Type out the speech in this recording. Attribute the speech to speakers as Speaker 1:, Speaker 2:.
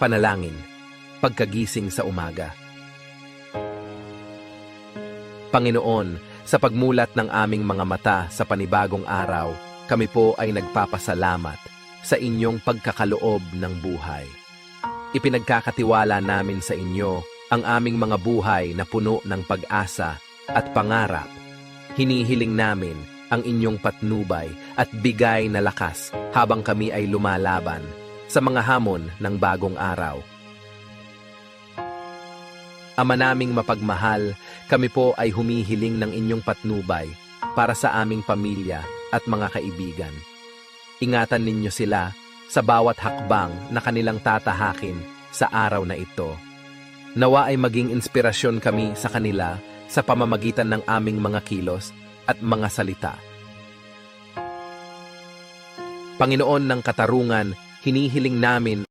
Speaker 1: Panalangin, pagkagising sa umaga. Panginoon, sa pagmulat ng aming mga mata sa panibagong araw, kami po ay nagpapasalamat sa inyong pagkakaloob ng buhay. Ipinagkakatiwala namin sa inyo ang aming mga buhay na puno ng pag-asa at pangarap. Hinihiling namin ang inyong patnubay at bigay na lakas habang kami ay lumalaban sa mga hamon ng bagong araw. Ama naming mapagmahal, kami po ay humihiling ng inyong patnubay para sa aming pamilya at mga kaibigan. Ingatan ninyo sila sa bawat hakbang na kanilang tatahakin sa araw na ito. Nawa ay maging inspirasyon kami sa kanila sa pamamagitan ng aming mga kilos at mga salita. Panginoon ng katarungan, hinihiling namin